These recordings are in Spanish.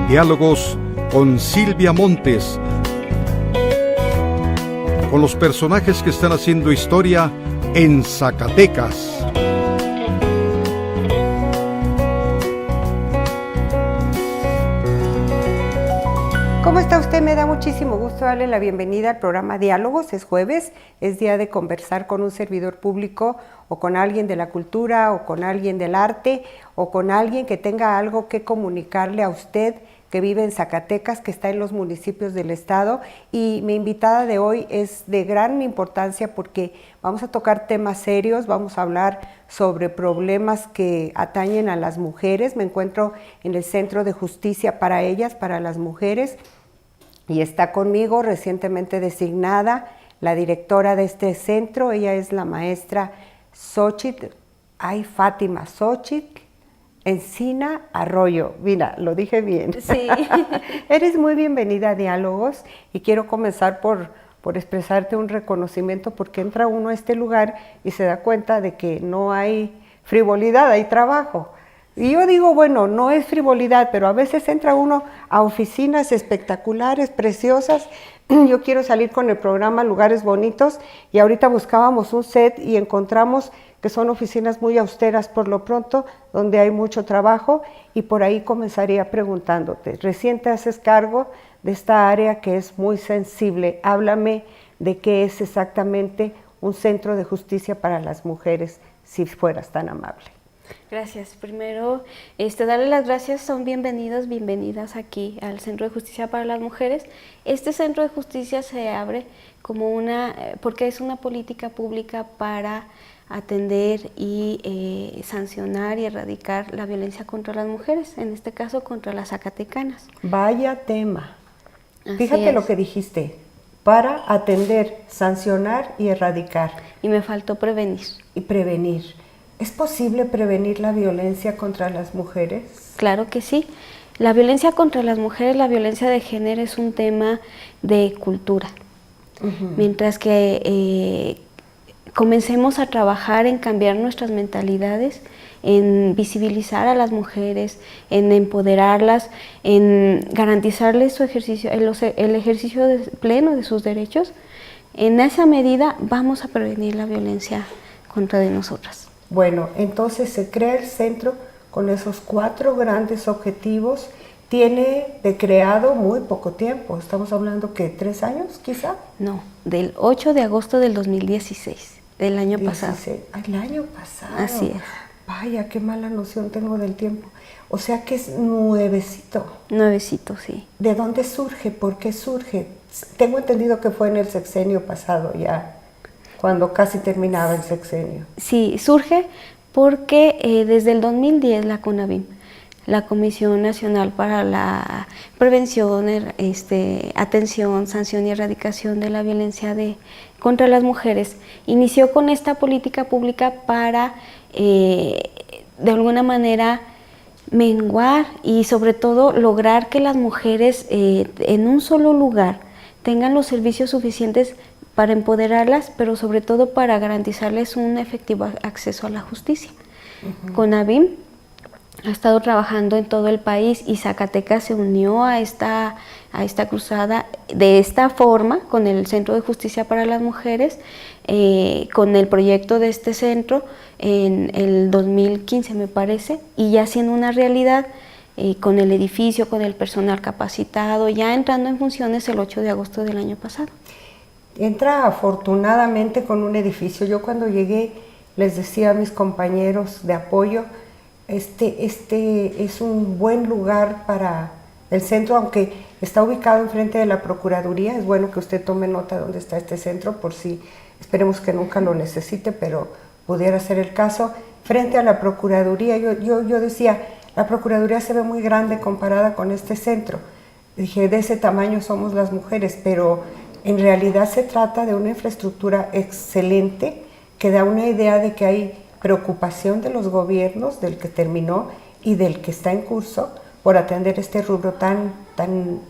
Diálogos con Silvia Montes, con los personajes que están haciendo historia en Zacatecas. ¿Cómo está usted? Me da muchísimo gusto darle la bienvenida al programa Diálogos. Es jueves, es día de conversar con un servidor público o con alguien de la cultura o con alguien del arte o con alguien que tenga algo que comunicarle a usted que vive en Zacatecas, que está en los municipios del estado. Y mi invitada de hoy es de gran importancia porque vamos a tocar temas serios, vamos a hablar sobre problemas que atañen a las mujeres. Me encuentro en el Centro de Justicia para Ellas, para las mujeres, y está conmigo recientemente designada la directora de este centro. Ella es la maestra Fátima Xochitl Encina Arroyo. Mira, lo dije bien. Sí. Eres muy bienvenida a Diálogos y quiero comenzar por expresarte un reconocimiento, porque entra uno a este lugar y se da cuenta de que no hay frivolidad, hay trabajo. Y yo digo, bueno, no es frivolidad, pero a veces entra uno a oficinas espectaculares, preciosas. Yo quiero salir con el programa Lugares Bonitos y ahorita buscábamos un set y encontramos que son oficinas muy austeras por lo pronto, donde hay mucho trabajo, y por ahí comenzaría preguntándote. Recién te haces cargo de esta área que es muy sensible. Háblame de qué es exactamente un centro de justicia para las mujeres, si fueras tan amable. Gracias. Primero, darle las gracias, son bienvenidos, bienvenidas aquí al Centro de Justicia para las Mujeres. Este Centro de Justicia se abre como porque es una política pública para atender y sancionar y erradicar la violencia contra las mujeres, en este caso contra las zacatecanas. Vaya tema. Así Fíjate es. lo que dijiste, para atender, sancionar y erradicar. Y me faltó prevenir. Y prevenir. ¿Es posible prevenir la violencia contra las mujeres? Claro que sí. La violencia contra las mujeres, la violencia de género es un tema de cultura. Mientras que comencemos a trabajar en cambiar nuestras mentalidades, en visibilizar a las mujeres, en empoderarlas, en garantizarles su ejercicio, el ejercicio pleno de sus derechos, en esa medida vamos a prevenir la violencia contra de nosotras. Bueno, entonces se crea el centro con esos 4 grandes objetivos. Tiene de creado muy poco tiempo, estamos hablando que 3 años quizá. No, del 8 de agosto del 2016, del año pasado. El año pasado. Así es. Vaya, qué mala noción tengo del tiempo. O sea que es nuevecito. Nuevecito, sí. ¿De dónde surge? ¿Por qué surge? Tengo entendido que fue en el sexenio pasado ya, cuando casi terminaba el sexenio. Sí, surge porque desde el 2010 la CONAVIM, la Comisión Nacional para la Prevención, Atención, Sanción y Erradicación de la Violencia contra las Mujeres, inició con esta política pública para, de alguna manera, menguar y sobre todo lograr que las mujeres en un solo lugar tengan los servicios suficientes para empoderarlas, pero sobre todo para garantizarles un efectivo acceso a la justicia. CONAVIM ha estado trabajando en todo el país y Zacatecas se unió a esta cruzada de esta forma con el Centro de Justicia para las Mujeres, con el proyecto de este centro en el 2015 me parece, y ya siendo una realidad con el edificio, con el personal capacitado, ya entrando en funciones el 8 de agosto del año pasado. Entra afortunadamente con un edificio. Yo cuando llegué les decía a mis compañeros de apoyo, este es un buen lugar para el centro, aunque está ubicado enfrente de la Procuraduría. Es bueno que usted tome nota de dónde está este centro, por si, esperemos que nunca lo necesite, pero pudiera ser el caso. Frente a la Procuraduría, yo decía, la Procuraduría se ve muy grande comparada con este centro. Dije, de ese tamaño somos las mujeres, pero en realidad se trata de una infraestructura excelente que da una idea de que hay preocupación de los gobiernos, del que terminó y del que está en curso, por atender este rubro tan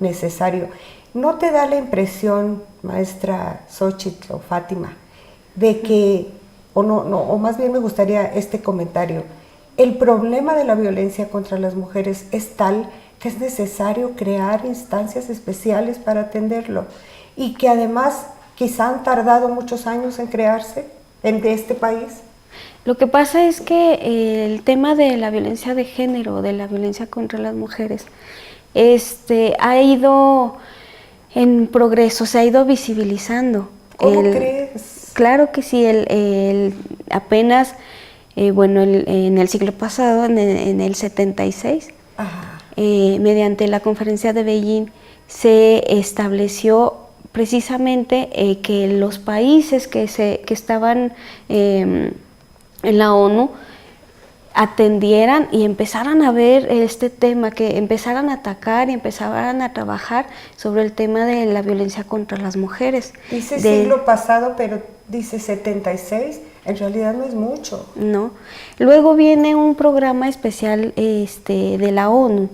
necesario. ¿No te da la impresión, maestra Xochitl o Fátima, de que, o más bien me gustaría este comentario, el problema de la violencia contra las mujeres es tal que es necesario crear instancias especiales para atenderlo y que además quizá han tardado muchos años en crearse en este país. Lo que pasa es que el tema de la violencia de género, de la violencia contra las mujeres, ha ido en progreso, se ha ido visibilizando. ¿Cómo crees? Claro que sí, apenas, en el siglo pasado, en el 76, mediante la conferencia de Beijing, se estableció precisamente que los países que estaban en la ONU atendieran y empezaran a ver este tema, que empezaran a atacar y empezaran a trabajar sobre el tema de la violencia contra las mujeres. Dice siglo pasado, pero dice 76, en realidad no es mucho. No. Luego viene un programa especial de la ONU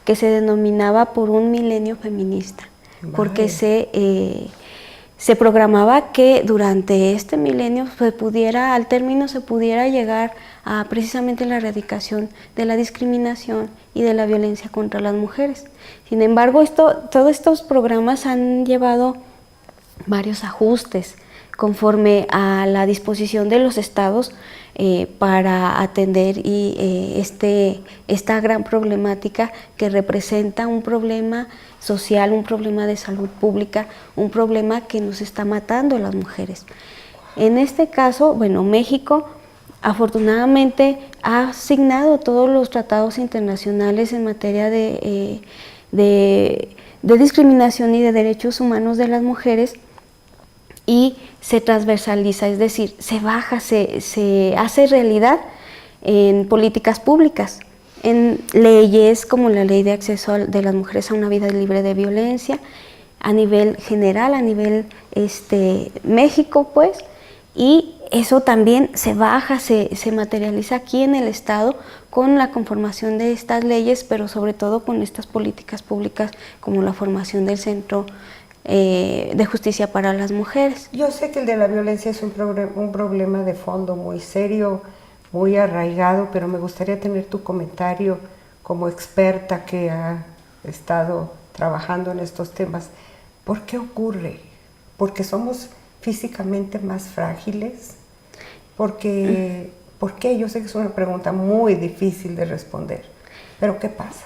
que se denominaba Por un Milenio Feminista, porque se programaba que durante este milenio al término se pudiera llegar a precisamente la erradicación de la discriminación y de la violencia contra las mujeres. Sin embargo, todos estos programas han llevado varios ajustes conforme a la disposición de los estados para atender esta gran problemática que representa un problema social, un problema de salud pública, un problema que nos está matando a las mujeres. En este caso, México afortunadamente ha signado todos los tratados internacionales en materia de discriminación y de derechos humanos de las mujeres, y se transversaliza, es decir, se hace realidad en políticas públicas, en leyes como la Ley de Acceso de las Mujeres a una Vida Libre de Violencia, a nivel general, a nivel México, pues, y eso también se materializa aquí en el Estado con la conformación de estas leyes, pero sobre todo con estas políticas públicas como la formación del Centro de Justicia para las Mujeres. Yo sé que el de la violencia es un problema de fondo muy serio, muy arraigado, pero me gustaría tener tu comentario como experta que ha estado trabajando en estos temas. ¿Por qué ocurre? ¿Porque somos físicamente más frágiles? ¿Por qué? Yo sé que es una pregunta muy difícil de responder, pero ¿qué pasa?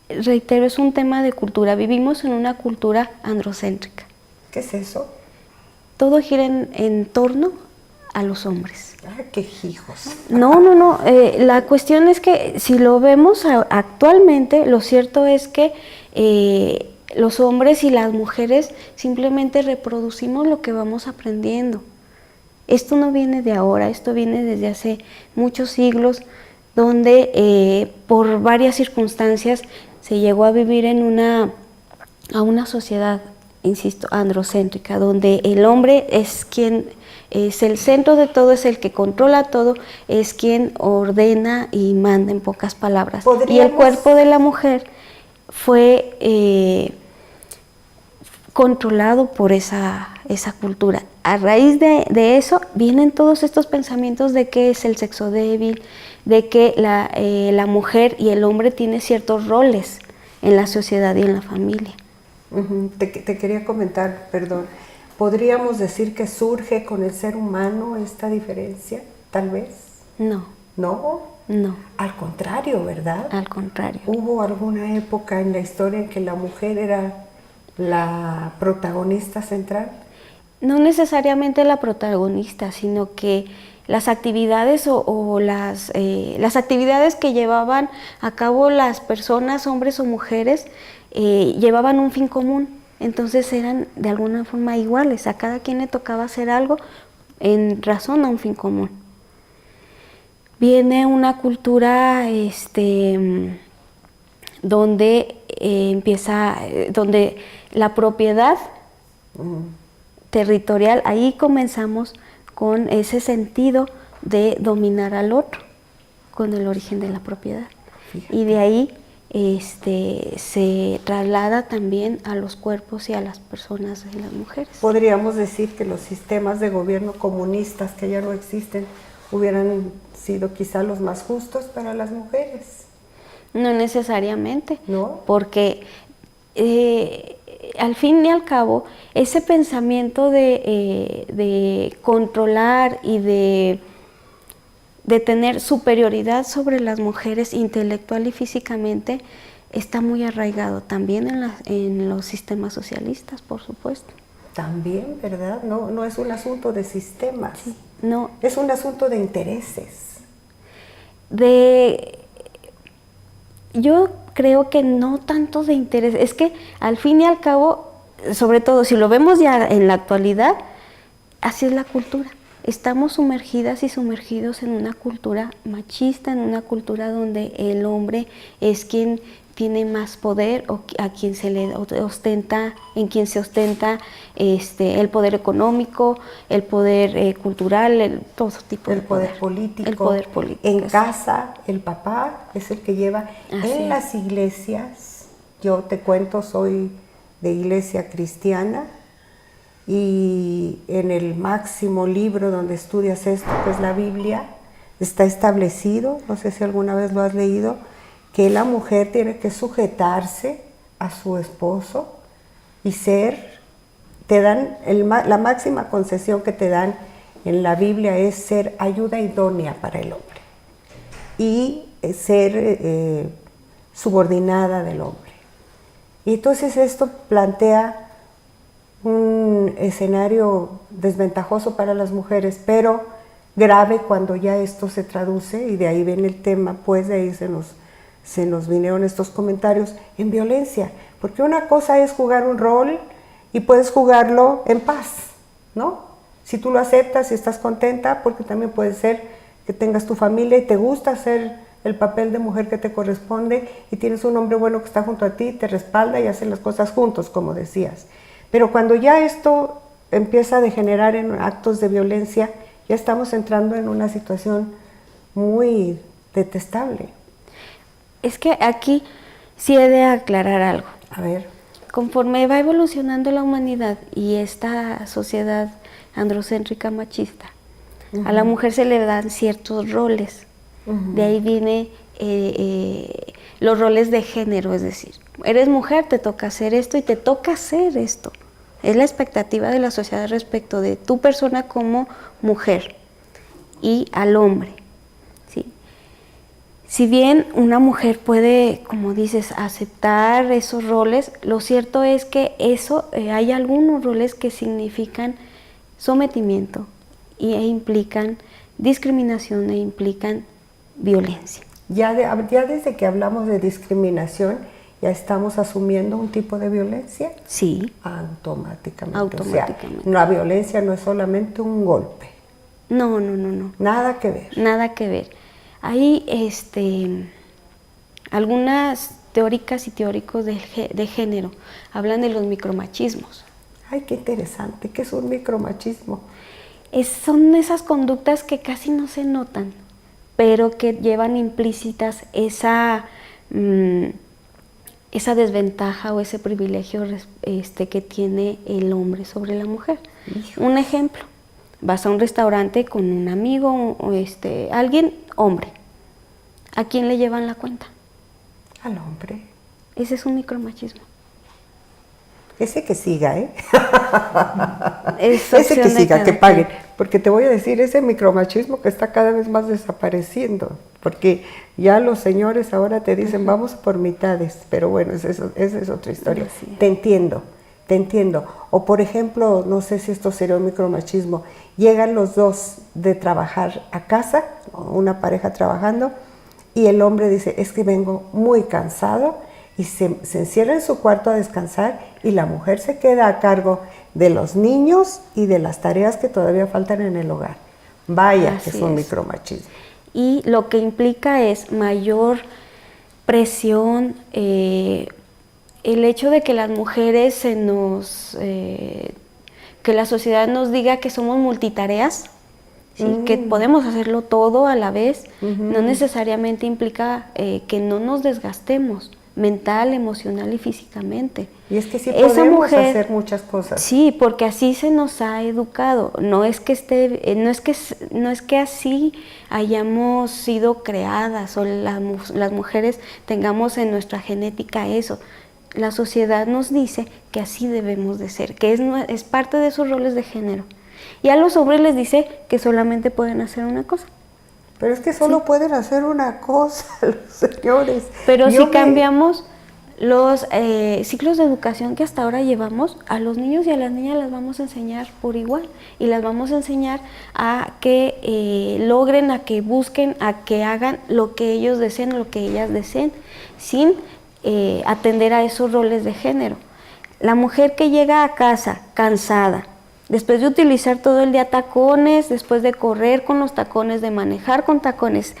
Reitero, es un tema de cultura. Vivimos en una cultura androcéntrica. ¿Qué es eso? Todo gira en torno a los hombres. ¡Ah, qué hijos! No. La cuestión es que si lo vemos actualmente, lo cierto es que los hombres y las mujeres simplemente reproducimos lo que vamos aprendiendo. Esto no viene de ahora, esto viene desde hace muchos siglos, donde por varias circunstancias se llegó a vivir a una sociedad, insisto, androcéntrica, donde el hombre es quien es el centro de todo, es el que controla todo, es quien ordena y manda, en pocas palabras. Y el cuerpo de la mujer fue controlado por esa cultura. A raíz de eso vienen todos estos pensamientos de que es el sexo débil, de que la mujer y el hombre tienen ciertos roles en la sociedad y en la familia. Te quería comentar, perdón, ¿podríamos decir que surge con el ser humano esta diferencia, tal vez? No. ¿No? No. Al contrario, ¿verdad? Al contrario. ¿Hubo alguna época en la historia en que la mujer era la protagonista central? No necesariamente la protagonista, sino que las actividades las actividades que llevaban a cabo las personas, hombres o mujeres, llevaban un fin común. Entonces eran de alguna forma iguales, a cada quien le tocaba hacer algo en razón a un fin común. Viene una cultura donde donde la propiedad territorial, ahí comenzamos con ese sentido de dominar al otro, con el origen de la propiedad. Fíjate. Y de ahí se traslada también a los cuerpos y a las personas de las mujeres. Podríamos decir que los sistemas de gobierno comunistas que ya no existen hubieran sido quizá los más justos para las mujeres. No necesariamente, ¿no? porque al fin y al cabo, ese pensamiento de controlar y de tener superioridad sobre las mujeres intelectual y físicamente está muy arraigado también en los sistemas socialistas, por supuesto. También, ¿verdad? No es un asunto de sistemas, Sí, no. Es un asunto de intereses. Yo creo que no tanto de interés, es que al fin y al cabo, sobre todo si lo vemos ya en la actualidad, así es la cultura. Estamos sumergidas y sumergidos en una cultura machista, en una cultura donde el hombre es quien tiene más poder o a quien se le ostenta, en quien se ostenta el poder económico, el poder cultural, todo tipo de poder político. El poder político. En casa, el papá es el que lleva. En las iglesias, yo te cuento, soy de iglesia cristiana, y en el máximo libro donde estudias esto, que es la Biblia, está establecido, no sé si alguna vez lo has leído, que la mujer tiene que sujetarse a su esposo y te dan, la máxima concesión que te dan en la Biblia es ser ayuda idónea para el hombre y ser subordinada del hombre. Y entonces esto plantea un escenario desventajoso para las mujeres, pero grave cuando ya esto se traduce, y de ahí viene el tema, pues de ahí se nos vinieron estos comentarios, en violencia, porque una cosa es jugar un rol y puedes jugarlo en paz, ¿no? Si tú lo aceptas y estás contenta, porque también puede ser que tengas tu familia y te gusta hacer el papel de mujer que te corresponde y tienes un hombre bueno que está junto a ti, te respalda y hacen las cosas juntos, como decías. Pero cuando ya esto empieza a degenerar en actos de violencia, ya estamos entrando en una situación muy detestable. Es que aquí sí he de aclarar algo. A ver. Conforme va evolucionando la humanidad y esta sociedad androcéntrica machista, a la mujer se le dan ciertos roles. De ahí viene los roles de género, es decir, eres mujer, te toca hacer esto y te toca hacer esto. Es la expectativa de la sociedad respecto de tu persona como mujer y al hombre. ¿Sí? Si bien una mujer puede, como dices, aceptar esos roles, lo cierto es que hay algunos roles que significan sometimiento e implican discriminación e implican violencia. Ya desde que hablamos de discriminación, ¿ya estamos asumiendo un tipo de violencia? Sí. Automáticamente. O sea, la violencia no es solamente un golpe. No. Nada que ver. Nada que ver. Hay algunas teóricas y teóricos de género hablan de los micromachismos. Ay, qué interesante. ¿Qué es un micromachismo? Son esas conductas que casi no se notan, pero que llevan implícitas esa desventaja o ese privilegio que tiene el hombre sobre la mujer. Hijos. Un ejemplo, vas a un restaurante con un amigo, alguien, hombre. ¿A quién le llevan la cuenta? Al hombre. Ese es un micromachismo. Ese que siga, ¿eh? Ese que siga, que paguen. Porque te voy a decir, ese micromachismo que está cada vez más desapareciendo. Porque ya los señores ahora te dicen, vamos por mitades. Pero bueno, esa es otra historia. Sí. Te entiendo. O por ejemplo, no sé si esto sería un micromachismo, llegan los dos de trabajar a casa, una pareja trabajando, y el hombre dice, es que vengo muy cansado, y se encierra en su cuarto a descansar, y la mujer se queda a cargo de los niños y de las tareas que todavía faltan en el hogar. Vaya, que es un micromachismo. Y lo que implica es mayor presión, el hecho de que las mujeres que la sociedad nos diga que somos multitareas, ¿sí? Que podemos hacerlo todo a la vez, no necesariamente implica que no nos desgastemos. mental, emocional y físicamente. Y es que sí Esa podemos mujer, hacer muchas cosas. Sí, porque así se nos ha educado. No es que así hayamos sido creadas o las mujeres tengamos en nuestra genética eso. La sociedad nos dice que así debemos de ser, que es parte de sus roles de género. Y a los hombres les dice que solamente pueden hacer una cosa. Pero es que solo pueden hacer una cosa, los señores. Pero si cambiamos los ciclos de educación que hasta ahora llevamos, a los niños y a las niñas las vamos a enseñar por igual. Y las vamos a enseñar a que logren, a que busquen, a que hagan lo que ellos deseen, lo que ellas deseen, sin atender a esos roles de género. La mujer que llega a casa cansada, después de utilizar todo el día tacones, después de correr con los tacones, de manejar con tacones,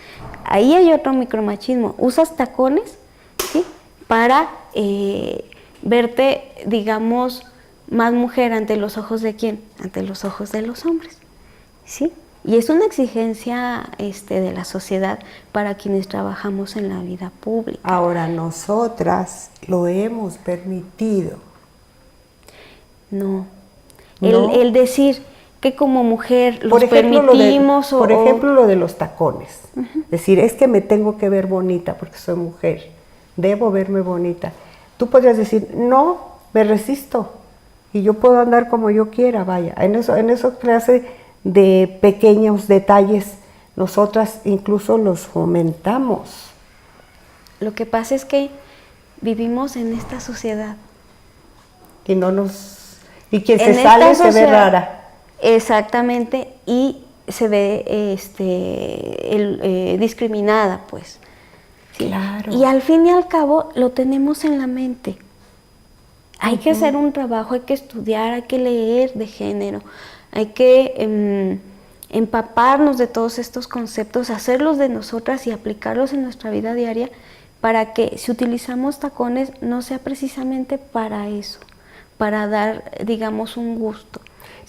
ahí hay otro micromachismo. Usas tacones, ¿sí?, para verte, digamos, más mujer ante los ojos de ¿quién? Ante los ojos de los hombres, ¿sí? Y es una exigencia de la sociedad para quienes trabajamos en la vida pública. Ahora, nosotras lo hemos permitido. No. ¿No? El decir que como mujer los por ejemplo, permitimos por ejemplo, lo de los tacones. Decir, es que me tengo que ver bonita porque soy mujer. Debo verme bonita. Tú podrías decir, no, me resisto. Y yo puedo andar como yo quiera, vaya. En eso clase de pequeños detalles, nosotras incluso los fomentamos. Lo que pasa es que vivimos en esta sociedad. Y quien se sale se ve rara. Exactamente, y se ve discriminada, pues. ¿Sí? Claro. Y al fin y al cabo lo tenemos en la mente. Hay que hacer un trabajo, hay que estudiar, hay que leer de género, hay que empaparnos de todos estos conceptos, hacerlos de nosotras y aplicarlos en nuestra vida diaria para que si utilizamos tacones no sea precisamente para eso, para dar, digamos, un gusto.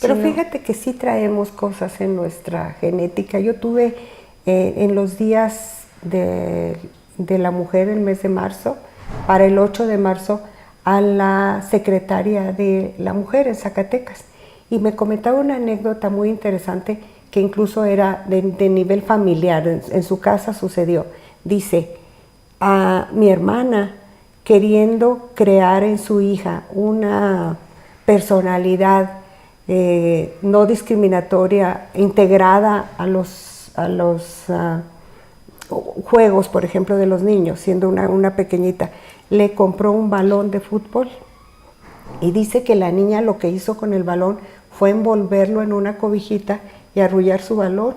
Pero fíjate que sí traemos cosas en nuestra genética. Yo tuve en los días de la mujer, el mes de marzo, para el 8 de marzo, a la secretaria de la mujer en Zacatecas. Y me comentaba una anécdota muy interesante que incluso era de nivel familiar, en su casa sucedió. Dice, a mi hermana, queriendo crear en su hija una personalidad no discriminatoria, integrada a los juegos, por ejemplo, de los niños, siendo una pequeñita, le compró un balón de fútbol y dice que la niña lo que hizo con el balón fue envolverlo en una cobijita y arrullar su balón,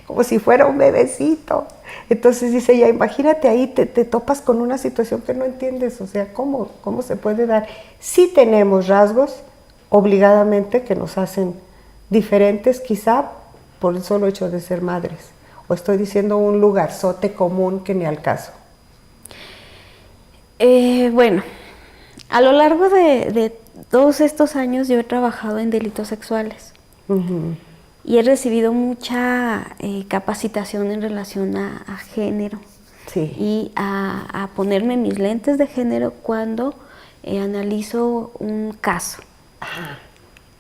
como si fuera un bebecito. Entonces dice ella, imagínate ahí, te topas con una situación que no entiendes, o sea, ¿cómo se puede dar? Sí tenemos rasgos, obligadamente, que nos hacen diferentes, quizá por el solo hecho de ser madres. O estoy diciendo un lugarzote común que ni al caso. Bueno, a lo largo de todos estos años yo he trabajado en delitos sexuales. Y he recibido mucha capacitación en relación a género. Sí. Y a ponerme mis lentes de género cuando analizo un caso.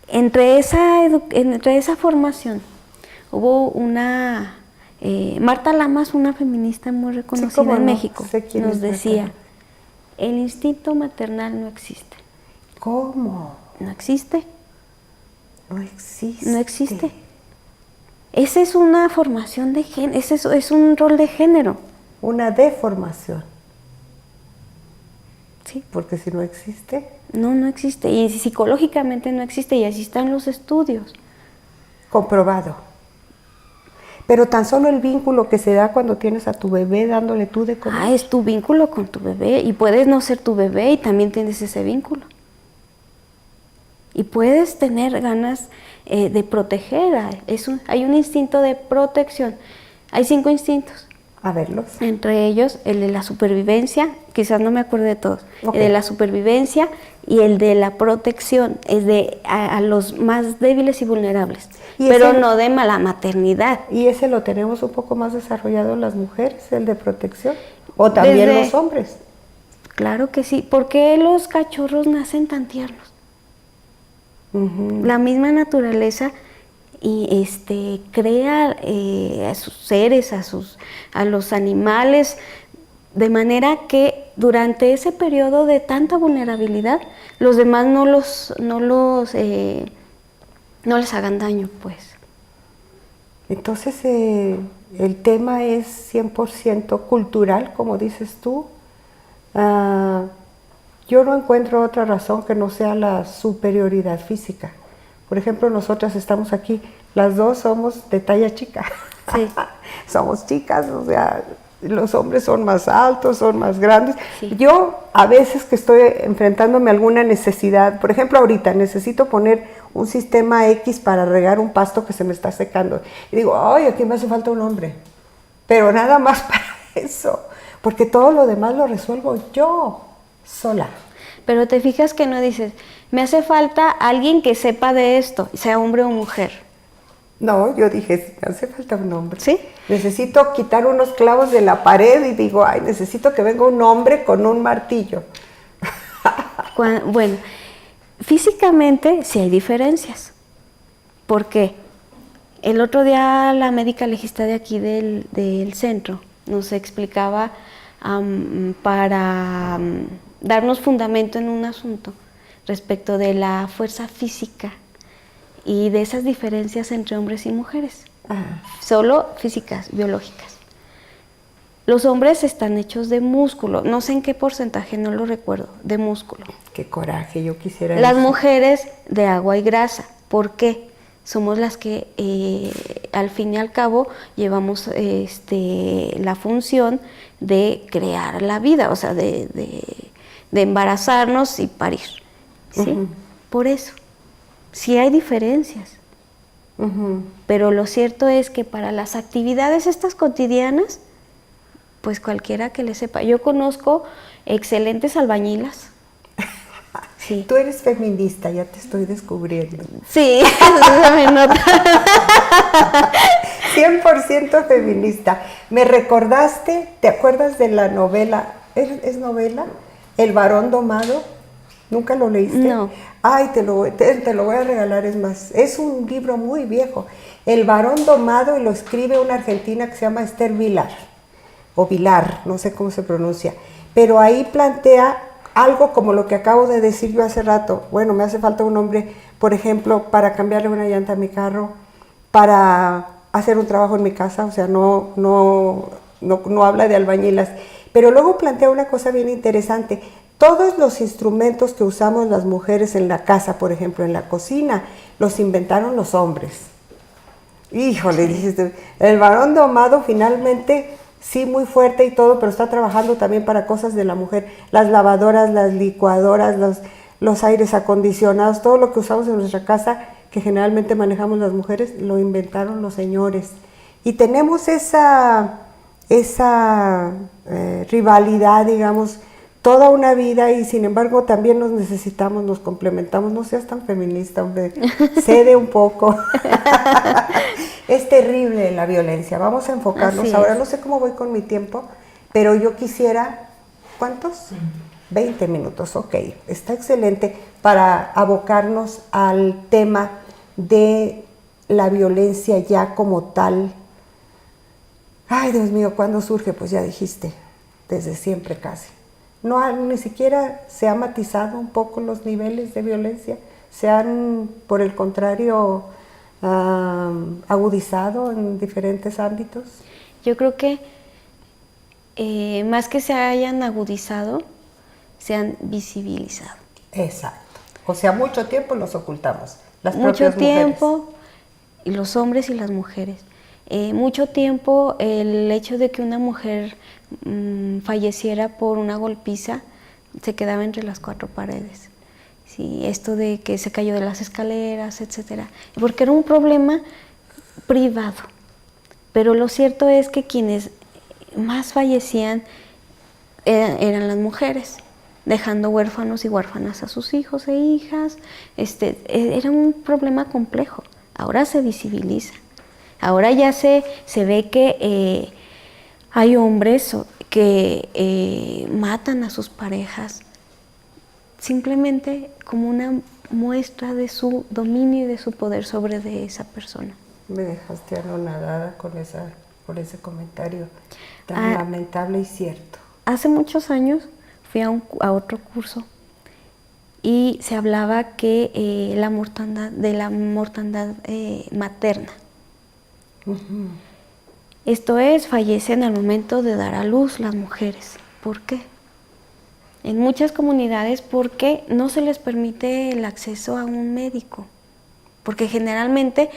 Entre esa formación hubo una Marta Lamas, una feminista muy reconocida en México, nos decía, el instinto maternal no existe. ¿Cómo? No existe. No existe. No existe. Esa es una formación de género, ese es un rol de género. Una deformación. Sí. Porque si no existe. No existe. Y psicológicamente no existe, y así están los estudios. Comprobado. Pero tan solo el vínculo que se da cuando tienes a tu bebé dándole tú de comer. Es tu vínculo con tu bebé, y puedes no ser tu bebé y también tienes ese vínculo. Y puedes tener ganas de proteger. Hay un instinto de protección. Hay 5 instintos. A verlos. Entre ellos, el de la supervivencia, quizás no me acuerdo de todos. Okay. El de la supervivencia y el de la protección, es a los más débiles y vulnerables. Pero no de la maternidad. ¿Y ese lo tenemos un poco más desarrollado las mujeres, el de protección? ¿O también los hombres? Claro que sí. ¿Por qué los cachorros nacen tan tiernos? La misma naturaleza y crea a sus seres, a los animales, de manera que durante ese periodo de tanta vulnerabilidad, los demás no les hagan daño, pues. Entonces, el tema es 100% cultural, como dices tú. Yo no encuentro otra razón que no sea la superioridad física. Por ejemplo, nosotras estamos aquí, las dos somos de talla chica. Sí. Somos chicas, o sea, los hombres son más altos, son más grandes. Sí. Yo a veces que estoy enfrentándome a alguna necesidad, por ejemplo ahorita necesito poner un sistema X para regar un pasto que se me está secando. Y digo, ay, aquí me hace falta un hombre. Pero nada más para eso, porque todo lo demás lo resuelvo yo, sola. Pero te fijas que no dices, me hace falta alguien que sepa de esto, sea hombre o mujer. No, yo dije, me hace falta un hombre. ¿Sí? Necesito quitar unos clavos de la pared y digo, ay, necesito que venga un hombre con un martillo. Bueno, físicamente sí hay diferencias. ¿Por qué? El otro día la médica legista de aquí del centro nos explicaba para darnos fundamento en un asunto respecto de la fuerza física y de esas diferencias entre hombres y mujeres, solo físicas, biológicas. Los hombres están hechos de músculo, no sé en qué porcentaje, no lo recuerdo, de músculo. Qué coraje, yo quisiera Las eso. mujeres de agua y grasa. ¿Por qué? Somos las que al fin y al cabo llevamos la función de crear la vida, o sea, de embarazarnos y parir, ¿sí? Por eso, sí hay diferencias, pero lo cierto es que para las actividades estas cotidianas, pues cualquiera que le sepa. Yo conozco excelentes albañilas. Sí. Tú eres feminista, ya te estoy descubriendo. Sí, eso me nota. 100% feminista. Me recordaste, ¿te acuerdas de la novela? ¿Es novela? El varón domado. ¿Nunca lo leíste? No. Ay, te lo voy a regalar, es más. Es un libro muy viejo. El varón domado, y lo escribe una argentina que se llama Esther Vilar. O Vilar, no sé cómo se pronuncia. Pero ahí plantea algo como lo que acabo de decir yo hace rato. Bueno, me hace falta un hombre, por ejemplo, para cambiarle una llanta a mi carro, para hacer un trabajo en mi casa, o sea, no habla de albañilas. Pero luego plantea una cosa bien interesante. Todos los instrumentos que usamos las mujeres en la casa, por ejemplo, en la cocina, los inventaron los hombres. Híjole, dices, el varón domado finalmente, sí, muy fuerte y todo, pero está trabajando también para cosas de la mujer. Las lavadoras, las licuadoras, los aires acondicionados, todo lo que usamos en nuestra casa, que generalmente manejamos las mujeres, lo inventaron los señores. Y tenemos esa rivalidad, digamos, toda una vida, y sin embargo también nos necesitamos, nos complementamos. No seas tan feminista, hombre, cede un poco. Es terrible la violencia, vamos a enfocarnos. Ahora no sé cómo voy con mi tiempo, pero yo quisiera, ¿cuántos? 20 minutos, ok, está excelente para abocarnos al tema de la violencia ya como tal. Ay, Dios mío, ¿cuándo surge? Pues ya dijiste, desde siempre casi. No, ni siquiera se ha matizado un poco los niveles de violencia, se han, por el contrario, agudizado en diferentes ámbitos. Yo creo que más que se hayan agudizado, se han visibilizado. Exacto. O sea, mucho tiempo los ocultamos, las mucho propias tiempo, mujeres. Y los hombres y las mujeres. Mucho tiempo el hecho de que una mujer falleciera por una golpiza se quedaba entre las cuatro paredes. Sí, esto de que se cayó de las escaleras, etcétera, porque era un problema privado. Pero lo cierto es que quienes más fallecían eran las mujeres, dejando huérfanos y huérfanas a sus hijos e hijas. Era un problema complejo. Ahora se visibiliza. Ahora ya se ve que hay hombres que matan a sus parejas, simplemente como una muestra de su dominio y de su poder sobre de esa persona. Me dejaste anonadada con por ese comentario tan lamentable y cierto. Hace muchos años fui a otro curso y se hablaba que de la mortandad materna. Uh-huh. Esto es, fallecen al momento de dar a luz las mujeres. ¿Por qué? En muchas comunidades, porque no se les permite el acceso a un médico, porque generalmente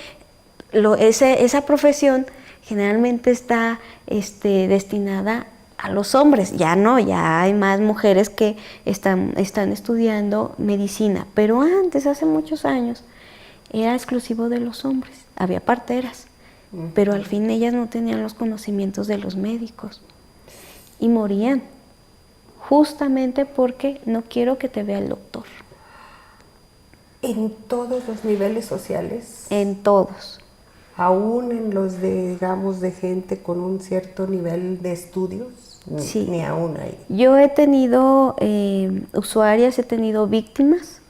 esa profesión generalmente está destinada a los hombres. Ya no, ya hay más mujeres que están estudiando medicina, pero antes, hace muchos años, era exclusivo de los hombres. Había parteras, pero al fin ellas no tenían los conocimientos de los médicos y morían, justamente porque no quiero que te vea el doctor. ¿En todos los niveles sociales? En todos. ¿Aún en los digamos, de gente con un cierto nivel de estudios? Sí. Ni aún ahí. Yo he tenido usuarias, he tenido víctimas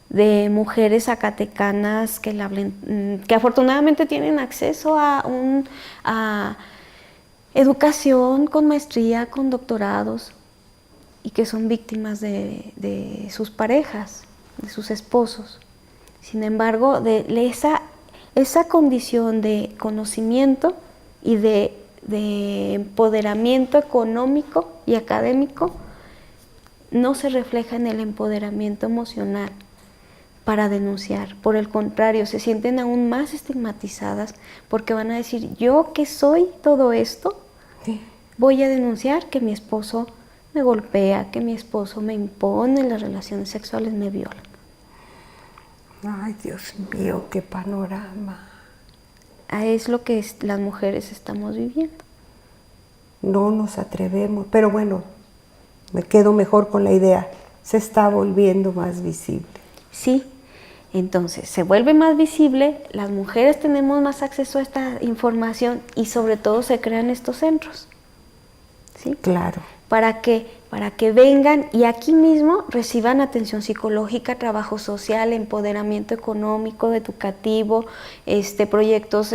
de mujeres zacatecanas que afortunadamente tienen acceso a educación con maestría, con doctorados, y que son víctimas de sus parejas, de sus esposos. Sin embargo, de esa condición de conocimiento y de empoderamiento económico y académico no se refleja en el empoderamiento emocional para denunciar. Por el contrario, se sienten aún más estigmatizadas porque van a decir, yo que soy todo esto, Sí. voy a denunciar que mi esposo me golpea, que mi esposo me impone las relaciones sexuales, me viola. Ay, Dios mío, qué panorama. Es lo que las mujeres estamos viviendo. No nos atrevemos, pero bueno, me quedo mejor con la idea. Se está volviendo más visible. Sí, entonces se vuelve más visible, las mujeres tenemos más acceso a esta información y sobre todo se crean estos centros. ¿Sí? Claro. ¿Para qué? Para que vengan y aquí mismo reciban atención psicológica, trabajo social, empoderamiento económico, educativo, proyectos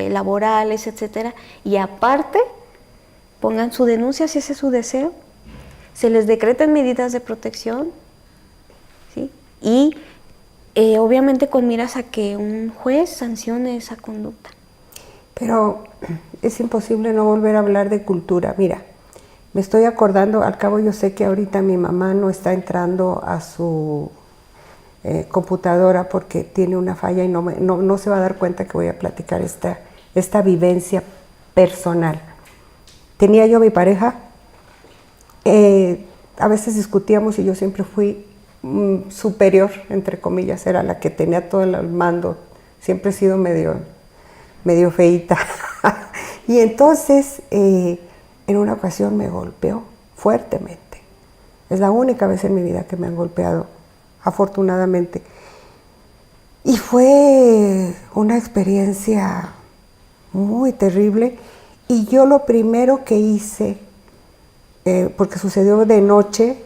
laborales, etcétera. Y aparte, pongan su denuncia si ese es su deseo, se les decreten medidas de protección, ¿sí? Y obviamente con miras a que un juez sancione esa conducta. Pero es imposible no volver a hablar de cultura. Mira, me estoy acordando, al cabo yo sé que ahorita mi mamá no está entrando a su computadora porque tiene una falla y no se va a dar cuenta que voy a platicar esta vivencia personal. Tenía yo mi pareja, a veces discutíamos y yo siempre fui superior, entre comillas, era la que tenía todo el mando, siempre he sido medio feíta. Y entonces, en una ocasión me golpeó fuertemente. Es la única vez en mi vida que me han golpeado, afortunadamente. Y fue una experiencia muy terrible. Y yo lo primero que hice, porque sucedió de noche,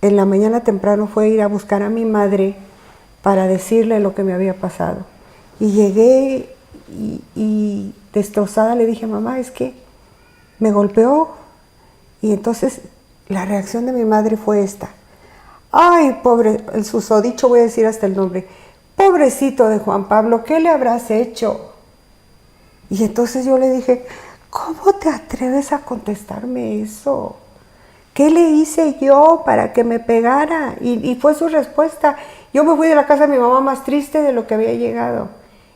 en la mañana temprano fue ir a buscar a mi madre para decirle lo que me había pasado. Y llegué y destrozada le dije, mamá, es que me golpeó. Y entonces la reacción de mi madre fue esta. Ay, pobre, el susodicho, voy a decir hasta el nombre. Pobrecito de Juan Pablo, ¿qué le habrás hecho? Y entonces yo le dije, ¿cómo te atreves a contestarme eso? ¿Qué le hice yo para que me pegara? Y fue su respuesta. Yo me fui de la casa de mi mamá más triste de lo que había llegado.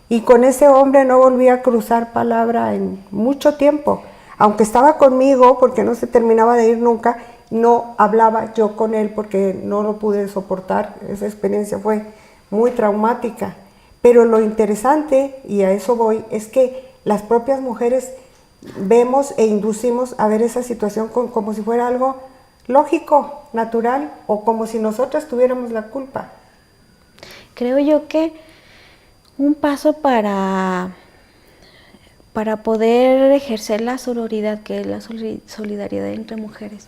Y con ese hombre no volví a cruzar palabra en mucho tiempo. Aunque estaba conmigo, porque no se terminaba de ir nunca, no hablaba yo con él porque no lo pude soportar. Esa experiencia fue muy traumática. Pero lo interesante, y a eso voy, es que las propias mujeres vemos e inducimos a ver esa situación como si fuera algo lógico, natural, o como si nosotras tuviéramos la culpa. Creo yo que un paso para para poder ejercer la sororidad, que es la solidaridad entre mujeres,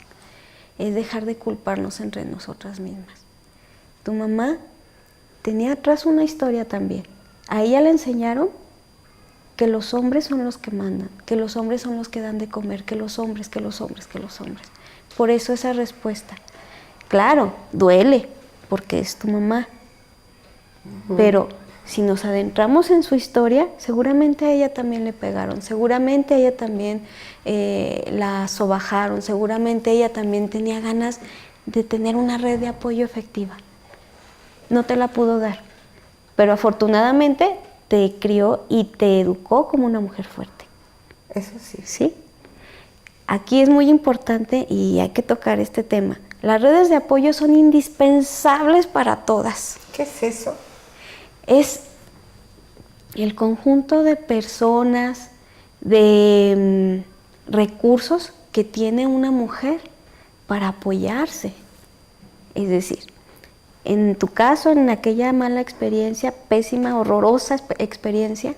es dejar de culparnos entre nosotras mismas. Tu mamá tenía atrás una historia también. A ella le enseñaron que los hombres son los que mandan, que los hombres son los que dan de comer, que los hombres. Por eso esa respuesta. Claro, duele, porque es tu mamá. Pero si nos adentramos en su historia, seguramente a ella también le pegaron, seguramente a ella también la sobajaron, seguramente ella también tenía ganas de tener una red de apoyo efectiva. No te la pudo dar, pero afortunadamente te crió y te educó como una mujer fuerte. Eso sí. ¿Sí? Aquí es muy importante y hay que tocar este tema. Las redes de apoyo son indispensables para todas. ¿Qué es eso? Es el conjunto de personas, de recursos que tiene una mujer para apoyarse. Es decir, en tu caso, en aquella mala experiencia, pésima, horrorosa experiencia,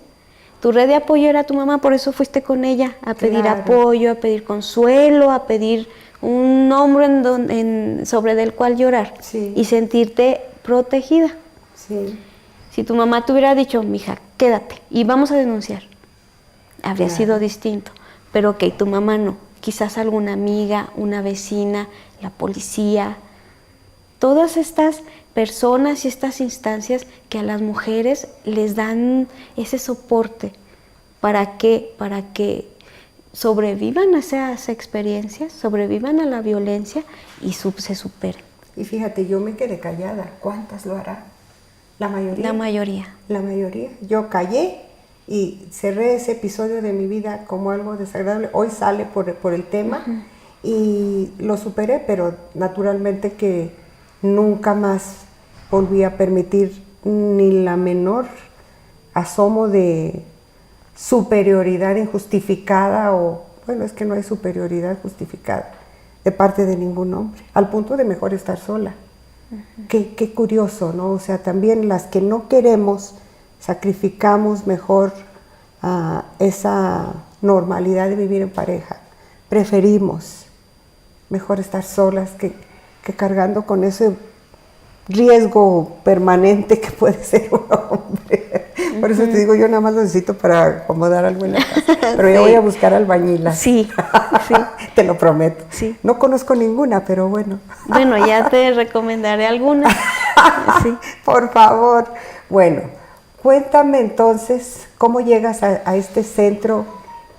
tu red de apoyo era tu mamá, por eso fuiste con ella a pedir apoyo, a pedir consuelo, a pedir un hombro sobre del cual llorar y sentirte protegida. Sí. Si tu mamá te hubiera dicho, mija, quédate y vamos a denunciar, habría sido distinto. Pero ok, tu mamá no. Quizás alguna amiga, una vecina, la policía, todas estas personas y estas instancias que a las mujeres les dan ese soporte para que sobrevivan a esas experiencias, sobrevivan a la violencia y se superen. Y fíjate, yo me quedé callada. ¿Cuántas lo harán? La mayoría. La mayoría. La mayoría. Yo callé y cerré ese episodio de mi vida como algo desagradable. Hoy sale por el tema y lo superé, pero naturalmente que nunca más volví a permitir ni la menor asomo de superioridad injustificada bueno, es que no hay superioridad justificada de parte de ningún hombre, al punto de mejor estar sola. Qué curioso, ¿no? O sea, también las que no queremos sacrificamos mejor esa normalidad de vivir en pareja. Preferimos mejor estar solas que cargando con ese riesgo permanente que puede ser un hombre. Por eso te digo, yo nada más lo necesito para acomodar algo en la casa. Pero yo voy a buscar albañilas. Sí. Te lo prometo. Sí. No conozco ninguna, pero bueno. Bueno, ya te recomendaré alguna. Sí. Por favor. Bueno, cuéntame entonces cómo llegas a este centro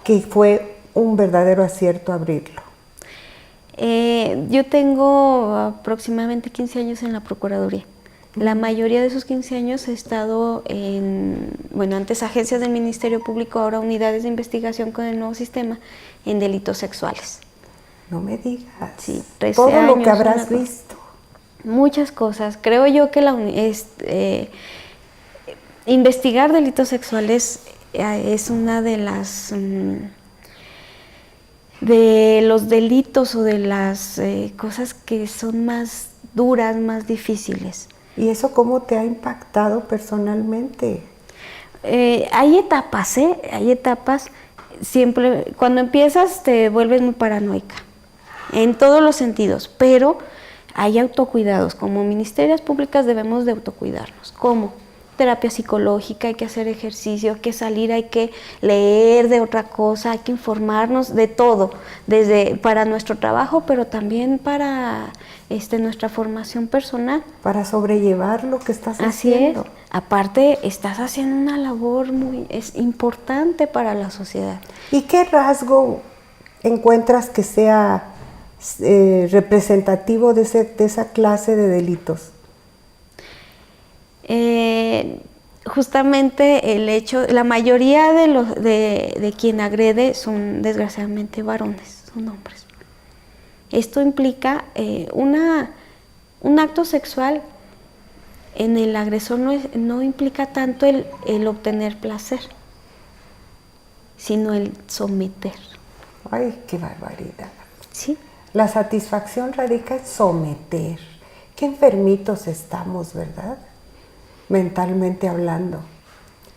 que fue un verdadero acierto abrirlo. Yo tengo aproximadamente 15 años en la Procuraduría. La mayoría de esos 15 años he estado antes agencias del Ministerio Público, ahora unidades de investigación con el nuevo sistema, en delitos sexuales. No me digas. Sí, 13 todo años, lo que habrás visto. Muchas cosas. Creo yo que investigar delitos sexuales es una de las... de los delitos o de las cosas que son más duras, más difíciles. ¿Y eso cómo te ha impactado personalmente? Hay etapas, hay etapas. Siempre, cuando empiezas te vuelves muy paranoica, en todos los sentidos, pero hay autocuidados. Como ministerias públicas debemos de autocuidarnos. ¿Cómo? Terapia psicológica, hay que hacer ejercicio, hay que salir, hay que leer de otra cosa, hay que informarnos de todo, para nuestro trabajo, pero también para nuestra formación personal. Para sobrellevar lo que estás Así haciendo. Es. Aparte, estás haciendo una labor es importante para la sociedad. ¿Y qué rasgo encuentras que sea representativo de esa clase de delitos? Justamente el hecho, la mayoría de quien agrede son desgraciadamente varones, son hombres. Esto implica un acto sexual en el agresor no implica tanto el obtener placer, sino el someter. Ay, qué barbaridad. ¿Sí? La satisfacción radica en someter. Qué enfermitos estamos, ¿verdad? Mentalmente hablando.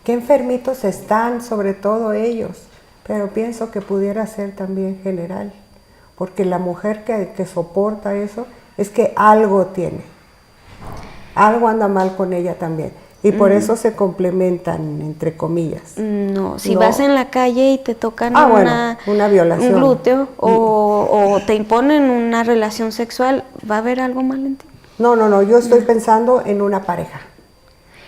Qué enfermitos están, sobre todo ellos, Pero pienso que pudiera ser también general, porque la mujer que soporta eso es que algo tiene, algo anda mal con ella también. Y por eso se complementan, entre comillas. No, si No. vas en la calle y te tocan una violación. un glúteo o te imponen una relación sexual, ¿va a haber algo mal en ti? No, yo estoy pensando en una pareja.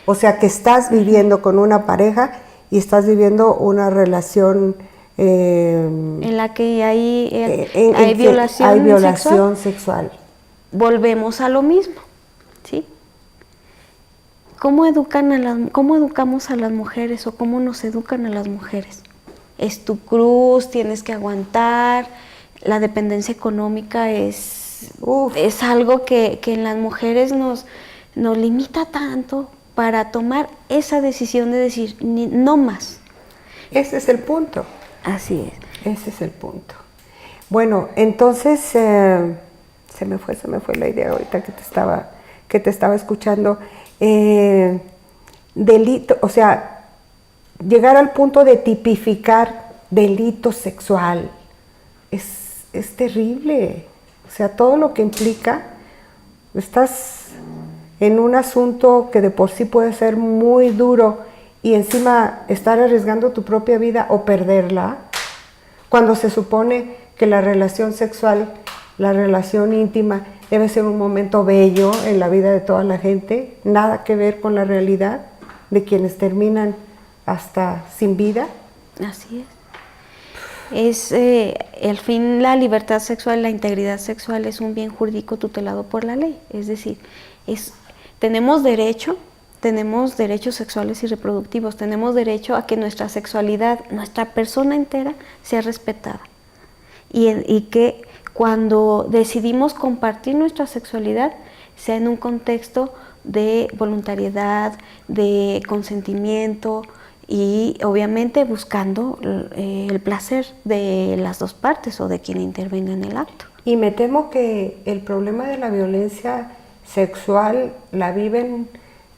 O sea, que estás viviendo con una pareja y estás viviendo una relación En la que hay hay violación sexual. Volvemos a lo mismo, ¿sí? ¿Cómo educamos a las mujeres o cómo nos educan a las mujeres? Es tu cruz, tienes que aguantar, la dependencia económica es algo que en las mujeres nos limita tanto para tomar esa decisión de decir, no más. Ese es el punto. Así es. Ese es el punto. Bueno, entonces se me fue la idea ahorita que te estaba escuchando. Delito, o sea, llegar al punto de tipificar delito sexual es terrible. O sea, todo lo que implica, estás en un asunto que de por sí puede ser muy duro y encima estar arriesgando tu propia vida o perderla, cuando se supone que la relación sexual, la relación íntima, debe ser un momento bello en la vida de toda la gente, nada que ver con la realidad de quienes terminan hasta sin vida. Así es. Al fin, la libertad sexual, la integridad sexual es un bien jurídico tutelado por la ley. Es decir, tenemos derechos sexuales y reproductivos, tenemos derecho a que nuestra sexualidad, nuestra persona entera, sea respetada. Y que cuando decidimos compartir nuestra sexualidad, sea en un contexto de voluntariedad, de consentimiento y obviamente buscando el placer de las dos partes o de quien intervenga en el acto. Y me temo que el problema de la violencia sexual la viven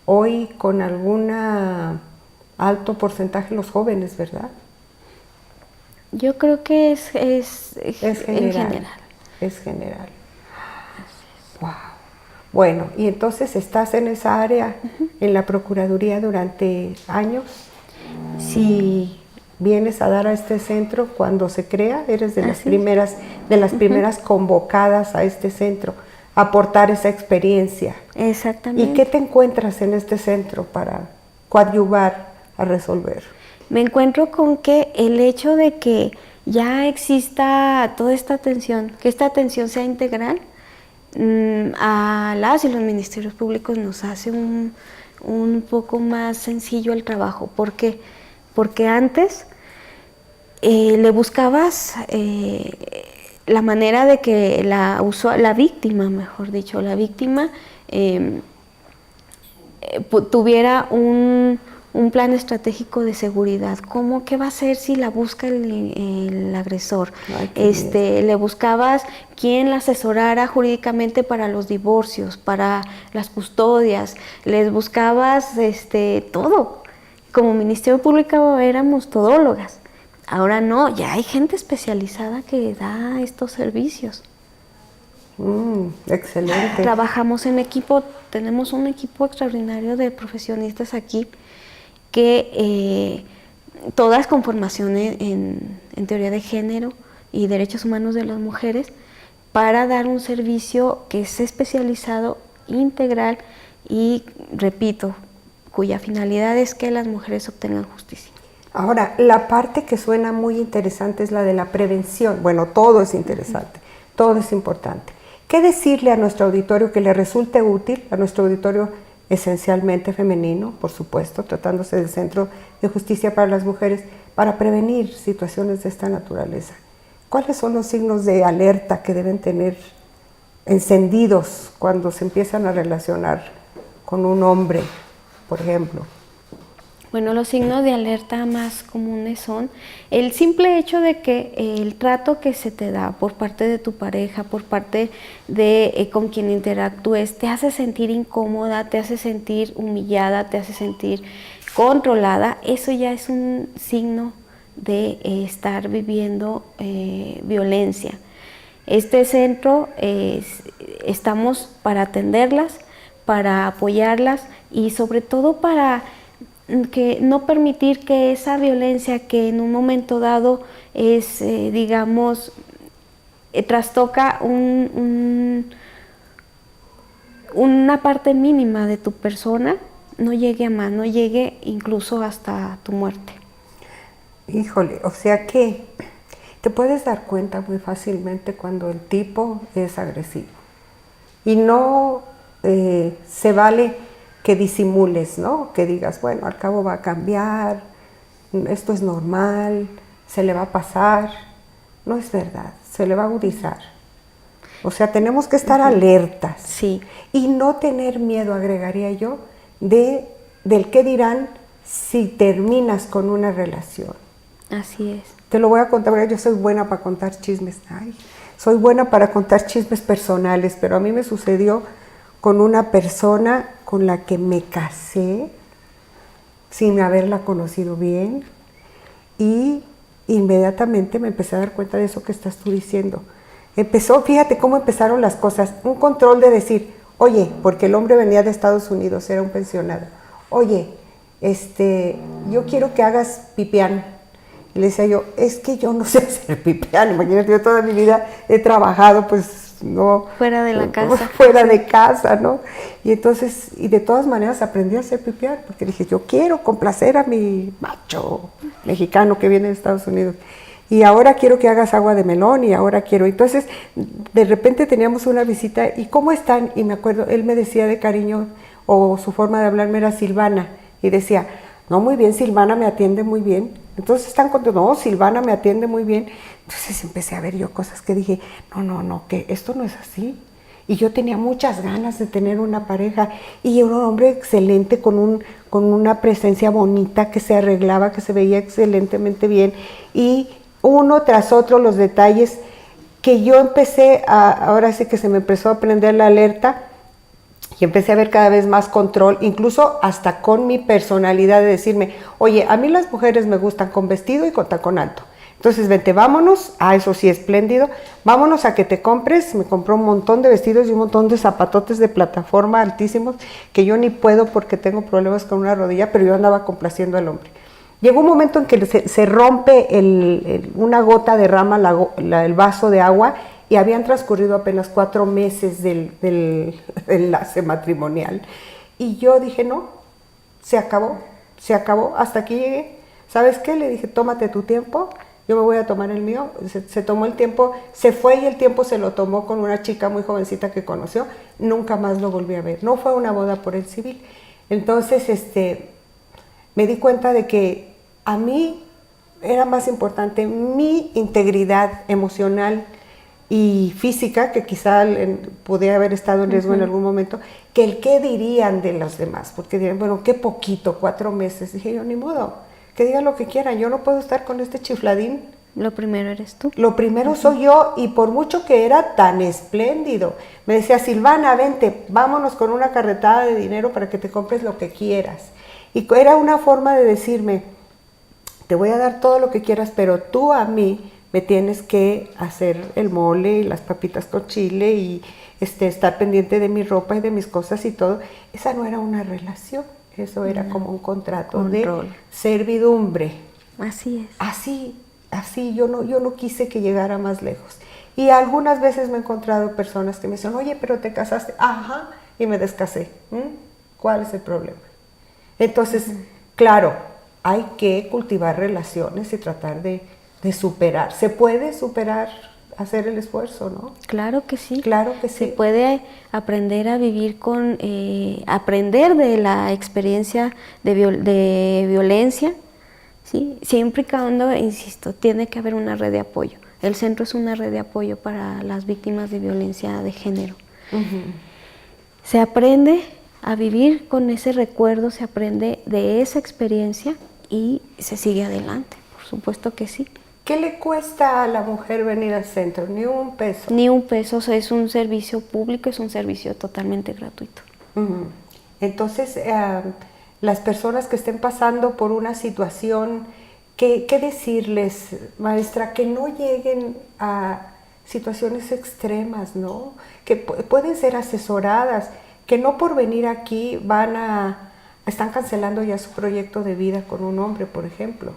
hoy con algún alto porcentaje los jóvenes, ¿verdad? Yo creo que es general. Es general. Wow. Bueno, y entonces estás en esa área, en la Procuraduría durante años. Sí. Y vienes a dar a este centro cuando se crea, eres de las primeras convocadas a este centro, a aportar esa experiencia. Exactamente. ¿Y qué te encuentras en este centro para coadyuvar a resolver? Me encuentro con que el hecho de que ya exista toda esta atención, que esta atención sea integral, a las y los ministerios públicos nos hace un poco más sencillo el trabajo. ¿Por qué? Porque antes le buscabas la manera de que la víctima, mejor dicho, la víctima tuviera un plan estratégico de seguridad. ¿Qué va a hacer si la busca el agresor? Le buscabas quien la asesorara jurídicamente para los divorcios, para las custodias, les buscabas todo. Como Ministerio Público éramos todólogas. Ahora no, ya hay gente especializada que da estos servicios. Excelente. Trabajamos en equipo, tenemos un equipo extraordinario de profesionistas aquí que todas con formación en teoría de género y derechos humanos de las mujeres, para dar un servicio que es especializado, integral y, repito, cuya finalidad es que las mujeres obtengan justicia. Ahora, la parte que suena muy interesante es la de la prevención. Bueno, todo es interesante, todo es importante. ¿Qué decirle a nuestro auditorio que le resulte útil, a nuestro auditorio esencialmente femenino, por supuesto, tratándose del Centro de Justicia para las Mujeres, para prevenir situaciones de esta naturaleza? ¿Cuáles son los signos de alerta que deben tener encendidos cuando se empiezan a relacionar con un hombre, por ejemplo? Bueno, los signos de alerta más comunes son el simple hecho de que el trato que se te da por parte de tu pareja, por parte de con quien interactúes, te hace sentir incómoda, te hace sentir humillada, te hace sentir controlada. Eso ya es un signo de estar viviendo violencia. Este centro estamos para atenderlas, para apoyarlas y sobre todo para que no permitir que esa violencia que en un momento dado es, digamos, trastoca una parte mínima de tu persona, no llegue a más, no llegue incluso hasta tu muerte. Híjole, o sea que te puedes dar cuenta muy fácilmente cuando el tipo es agresivo. Y no se vale que disimules, ¿no? Que digas, bueno, al cabo va a cambiar, esto es normal, se le va a pasar. No es verdad, se le va a agudizar. O sea, tenemos que estar alertas. Sí. Y no tener miedo, agregaría yo, del qué dirán si terminas con una relación. Así es. Te lo voy a contar, yo soy buena para contar chismes. Ay, soy buena para contar chismes personales, pero a mí me sucedió con una persona con la que me casé sin haberla conocido bien y inmediatamente me empecé a dar cuenta de eso que estás tú diciendo. Fíjate cómo empezaron las cosas, un control de decir, oye, porque el hombre venía de Estados Unidos, era un pensionado, oye, yo quiero que hagas pipián. Y le decía yo, es que yo no sé hacer pipián, imagínate, yo toda mi vida he trabajado, pues no. Fuera de la casa. Fuera de casa, ¿no? Y entonces, y de todas maneras aprendí a hacer pipián, porque dije, yo quiero complacer a mi macho mexicano que viene de Estados Unidos. Y ahora quiero que hagas agua de melón y ahora quiero. Entonces, de repente teníamos una visita, ¿y cómo están? Y me acuerdo, él me decía de cariño, o su forma de hablarme era Silvana, y decía, no, muy bien, Silvana me atiende muy bien. Entonces están contentos, no, Silvana me atiende muy bien. Entonces empecé a ver yo cosas que dije, no, que esto no es así. Y yo tenía muchas ganas de tener una pareja y un hombre excelente con una presencia bonita, que se arreglaba, que se veía excelentemente bien. Y uno tras otro los detalles que yo empecé ahora sí que se me empezó a prender la alerta y empecé a ver cada vez más control, incluso hasta con mi personalidad de decirme, oye, a mí las mujeres me gustan con vestido y con tacón alto. Entonces, vente, vámonos, eso sí, espléndido, vámonos a que te compres. Me compró un montón de vestidos y un montón de zapatotes de plataforma altísimos que yo ni puedo porque tengo problemas con una rodilla, pero yo andaba complaciendo al hombre. Llegó un momento en que se rompe una gota, derrama el vaso de agua y habían transcurrido apenas 4 meses del enlace matrimonial. Y yo dije, no, se acabó, hasta aquí llegué. ¿Sabes qué? Le dije, tómate tu tiempo, yo me voy a tomar el mío. Se tomó el tiempo, se fue y el tiempo se lo tomó con una chica muy jovencita que conoció. Nunca más lo volví a ver. No fue una boda por el civil. Entonces, me di cuenta de que a mí era más importante mi integridad emocional y física, que quizá podía haber estado en riesgo en algún momento, que el qué dirían de los demás, porque dirían, bueno, qué poquito, 4 meses. Dije yo, ni modo, que digan lo que quieran, yo no puedo estar con este chifladín. Lo primero eres tú. Lo primero soy yo, y por mucho que era tan espléndido, me decía, Silvana, vente, vámonos con una carretada de dinero para que te compres lo que quieras. Y era una forma de decirme, te voy a dar todo lo que quieras, pero tú a mí me tienes que hacer el mole y las papitas con chile y estar pendiente de mi ropa y de mis cosas y todo. Esa no era una relación, eso era como un contrato de servidumbre. Así es. Así, yo no quise que llegara más lejos. Y algunas veces me he encontrado personas que me dicen, oye, pero te casaste, ajá, y me descasé. ¿Cuál es el problema? Entonces, claro, hay que cultivar relaciones y tratar de superar. Se puede superar, hacer el esfuerzo, ¿no? Claro que sí. Claro que sí. Se puede aprender a vivir aprender de la experiencia de violencia, ¿sí? Siempre y cuando, insisto, tiene que haber una red de apoyo. El centro es una red de apoyo para las víctimas de violencia de género. Se aprende a vivir con ese recuerdo, se aprende de esa experiencia y se sigue adelante, por supuesto que sí. ¿Qué le cuesta a la mujer venir al centro? Ni un peso. Ni un peso, o sea, es un servicio público, es un servicio totalmente gratuito. Entonces, las personas que estén pasando por una situación ¿Qué decirles, maestra? Que no lleguen a situaciones extremas, ¿no? Que pueden ser asesoradas, que no por venir aquí están cancelando ya su proyecto de vida con un hombre, por ejemplo.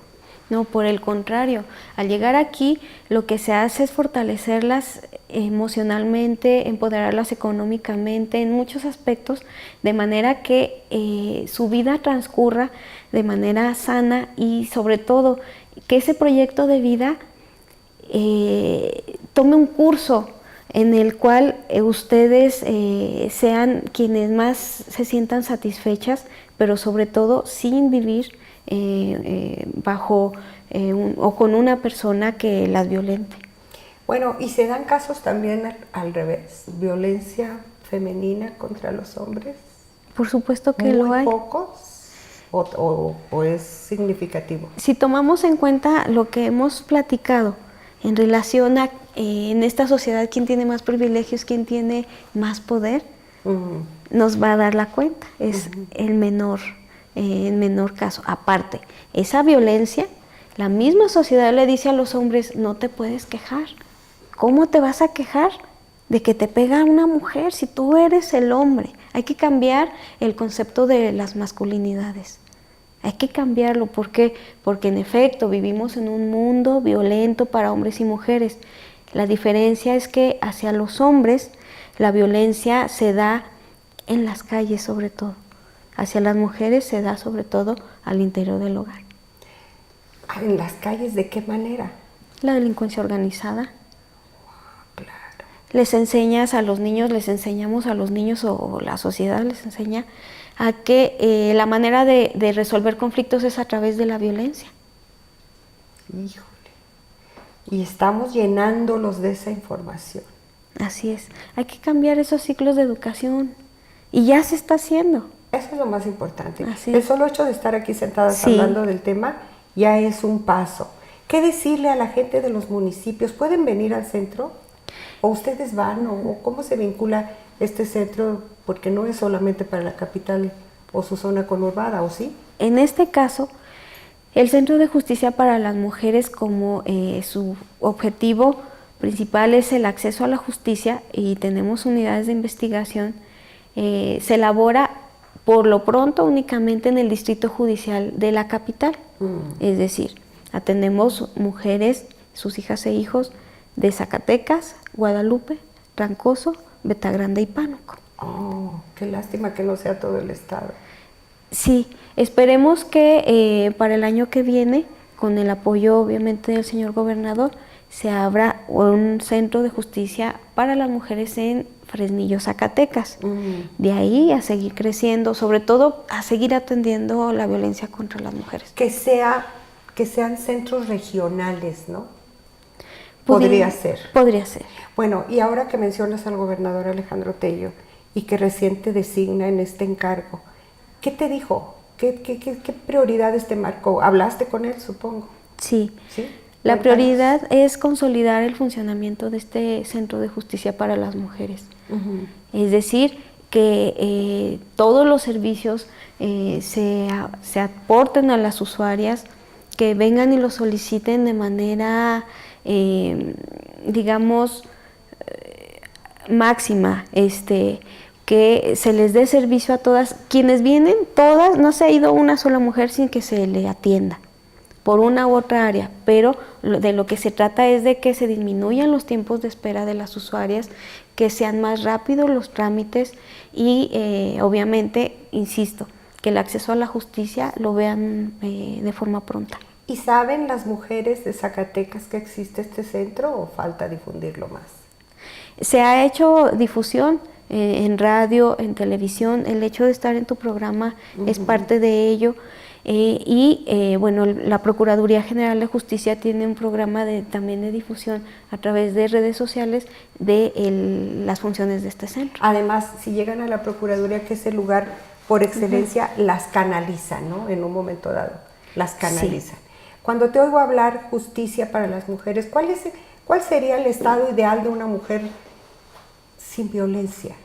No, por el contrario, al llegar aquí lo que se hace es fortalecerlas emocionalmente, empoderarlas económicamente en muchos aspectos, de manera que su vida transcurra de manera sana y sobre todo que ese proyecto de vida tome un curso en el cual ustedes sean quienes más se sientan satisfechas, pero sobre todo sin vivir bajo o con una persona que las violente. Bueno, y se dan casos también al revés, violencia femenina contra los hombres. Por supuesto que lo hay. ¿Muy pocos o es significativo? Si tomamos en cuenta lo que hemos platicado en relación a en esta sociedad quién tiene más privilegios, quién tiene más poder, nos va a dar la cuenta, es el menor caso. Aparte, esa violencia, la misma sociedad le dice a los hombres, no te puedes quejar. ¿Cómo te vas a quejar de que te pega una mujer si tú eres el hombre? Hay que cambiar el concepto de las masculinidades. Hay que cambiarlo. ¿Por qué? Porque en efecto vivimos en un mundo violento para hombres y mujeres. La diferencia es que hacia los hombres la violencia se da en las calles sobre todo. Hacia las mujeres se da sobre todo al interior del hogar. ¿En las calles de qué manera? La delincuencia organizada. Claro. Les enseñamos a los niños o la sociedad les enseña a que la manera de resolver conflictos es a través de la violencia. Híjole. Y estamos llenándolos de esa información. Así es. Hay que cambiar esos ciclos de educación. Y ya se está haciendo. Eso es lo más importante. Así El es. solo hecho de estar aquí sentadas Sí. hablando del tema ya es un paso. ¿Qué decirle a la gente de los municipios? ¿Pueden venir al centro? ¿O ustedes van? ¿O cómo se vincula este centro? Porque no es solamente para la capital o su zona conurbada, ¿o sí? En este caso, el Centro de Justicia para las Mujeres, como su objetivo principal es el acceso a la justicia y tenemos unidades de investigación, se elabora por lo pronto únicamente en el Distrito Judicial de la capital. Es decir, atendemos mujeres, sus hijas e hijos de Zacatecas, Guadalupe, Trancoso, Betagrande y Pánuco. Oh, qué lástima que no sea todo el estado. Sí, esperemos que para el año que viene, con el apoyo obviamente del señor gobernador, se abra un centro de justicia para las mujeres en Fresnillo, Zacatecas. De ahí a seguir creciendo, sobre todo a seguir atendiendo la violencia contra las mujeres. Que sean centros regionales, ¿no? Podría ser. Podría ser. Bueno, y ahora que mencionas al gobernador Alejandro Tello y que recién te designa en este encargo, ¿qué te dijo? ¿Qué prioridades te marcó? ¿Hablaste con él, supongo? Sí. ¿Sí? La Cuéntanos. prioridad es consolidar el funcionamiento de este Centro de Justicia para las Mujeres. Es decir, que todos los servicios se aporten a las usuarias, que vengan y lo soliciten de manera, digamos, máxima, que se les dé servicio a todas. Quienes vienen, todas, no se ha ido una sola mujer sin que se le atienda por una u otra área, pero de lo que se trata es de que se disminuyan los tiempos de espera de las usuarias, que sean más rápidos los trámites y obviamente, insisto, que el acceso a la justicia lo vean de forma pronta. ¿Y saben las mujeres de Zacatecas que existe este centro o falta difundirlo más? Se ha hecho difusión en radio, en televisión, el hecho de estar en tu programa es parte de ello. Bueno, la Procuraduría General de Justicia tiene un programa también de difusión a través de redes sociales de las funciones de este centro. Además, si llegan a la Procuraduría, que es el lugar por excelencia, las canalizan, ¿no? En un momento dado, las canalizan. Sí. Cuando te oigo hablar justicia para las mujeres, ¿cuál sería el estado ideal de una mujer sin violencia?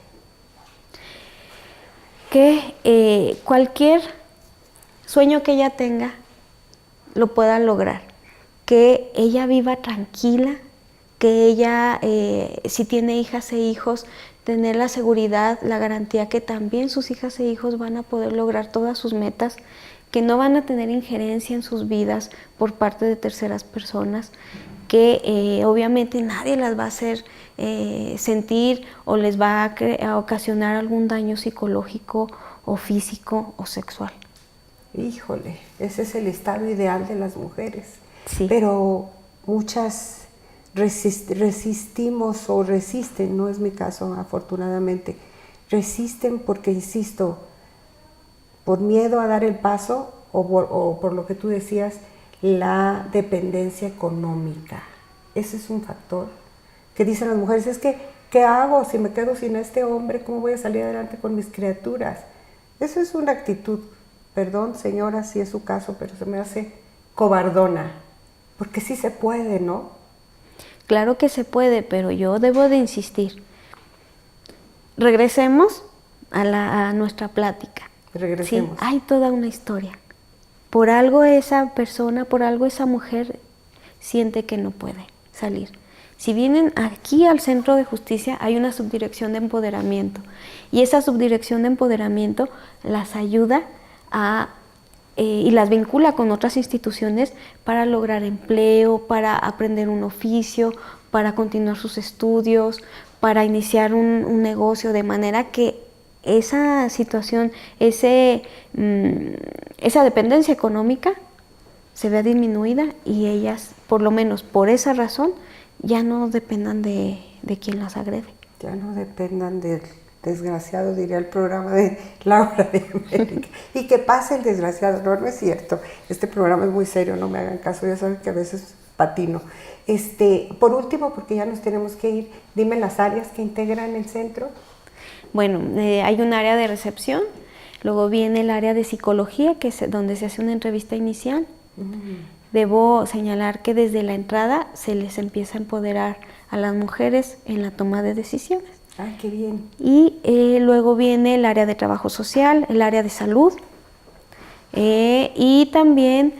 Que cualquier sueño que ella tenga lo pueda lograr, que ella viva tranquila, que ella, si tiene hijas e hijos, tener la seguridad, la garantía que también sus hijas e hijos van a poder lograr todas sus metas, que no van a tener injerencia en sus vidas por parte de terceras personas, que obviamente nadie las va a hacer sentir o les va a ocasionar algún daño psicológico o físico o sexual. Híjole, ese es el estado ideal de las mujeres. Sí. Pero muchas resistimos o resisten, no es mi caso afortunadamente, resisten porque, insisto, por miedo a dar el paso o por lo que tú decías, la dependencia económica. Ese es un factor que dicen las mujeres, es que, ¿qué hago si me quedo sin este hombre? ¿Cómo voy a salir adelante con mis criaturas? Eso es una actitud, perdón señora si es su caso, pero se me hace cobardona, porque sí se puede, ¿no? Claro que se puede, pero yo debo de insistir. Regresemos a nuestra plática. Regresemos. Sí, hay toda una historia. Por algo esa persona, por algo esa mujer siente que no puede salir. Si vienen aquí al Centro de Justicia, hay una subdirección de empoderamiento. Y esa subdirección de empoderamiento las ayuda y las vincula con otras instituciones para lograr empleo, para aprender un oficio, para continuar sus estudios, para iniciar un negocio, de manera que esa situación, esa dependencia económica se vea disminuida y ellas, por lo menos por esa razón, ya no dependan de quien las agrede. Ya no dependan del desgraciado, diría el programa de Laura de América. Y que pase el desgraciado. No, no es cierto. Este programa es muy serio, no me hagan caso, ya saben que a veces patino. Por último, porque ya nos tenemos que ir, dime las áreas que integran el centro. Bueno, hay un área de recepción, luego viene el área de psicología, que es donde se hace una entrevista inicial. Debo señalar que desde la entrada se les empieza a empoderar a las mujeres en la toma de decisiones. Ah, qué bien. Y luego viene el área de trabajo social, el área de salud y también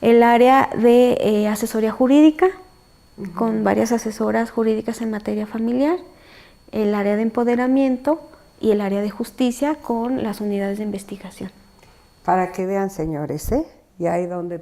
el área de asesoría jurídica, con varias asesoras jurídicas en materia familiar, el área de empoderamiento y el área de justicia con las unidades de investigación. Para que vean, señores, y ahí donde,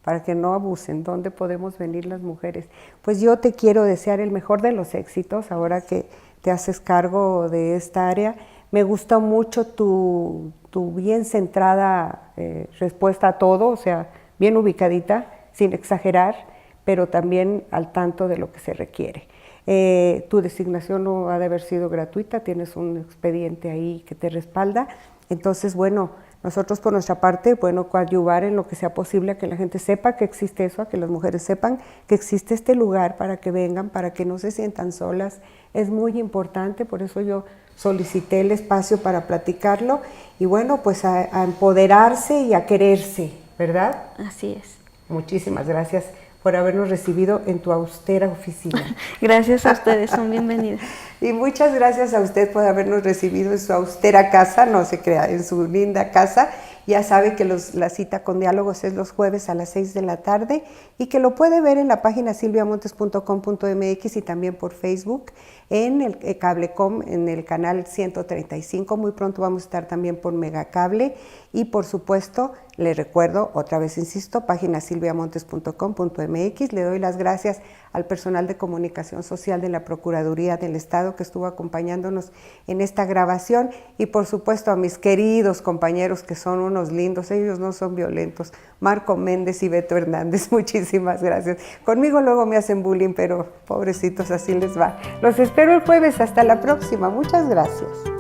para que no abusen, dónde podemos venir las mujeres. Pues yo te quiero desear el mejor de los éxitos ahora que te haces cargo de esta área. Me gustó mucho tu bien centrada respuesta a todo, o sea, bien ubicadita, sin exagerar, pero también al tanto de lo que se requiere. Tu designación no ha de haber sido gratuita, tienes un expediente ahí que te respalda. Entonces, bueno, nosotros por nuestra parte, bueno, coadyuvar en lo que sea posible a que la gente sepa que existe eso, a que las mujeres sepan que existe este lugar para que vengan, para que no se sientan solas. Es muy importante, por eso yo solicité el espacio para platicarlo y bueno, pues a empoderarse y a quererse, ¿verdad? Así es. Muchísimas gracias por habernos recibido en tu austera oficina. Gracias a ustedes, son bienvenidas. Y muchas gracias a usted por habernos recibido en su austera casa, no se crea, en su linda casa. Ya sabe que la cita con diálogos es los jueves a las 6 de la tarde y que lo puede ver en la página silviamontes.com.mx y también por Facebook, en el Cablecom, en el canal 135. Muy pronto vamos a estar también por Megacable y por supuesto, le recuerdo, otra vez insisto, página silviamontes.com.mx. Le doy las gracias al personal de comunicación social de la Procuraduría del Estado que estuvo acompañándonos en esta grabación y por supuesto a mis queridos compañeros que son unos lindos, ellos no son violentos, Marco Méndez y Beto Hernández, muchísimas gracias. Conmigo luego me hacen bullying, pero pobrecitos, así les va. Los espero el jueves, hasta la próxima, muchas gracias.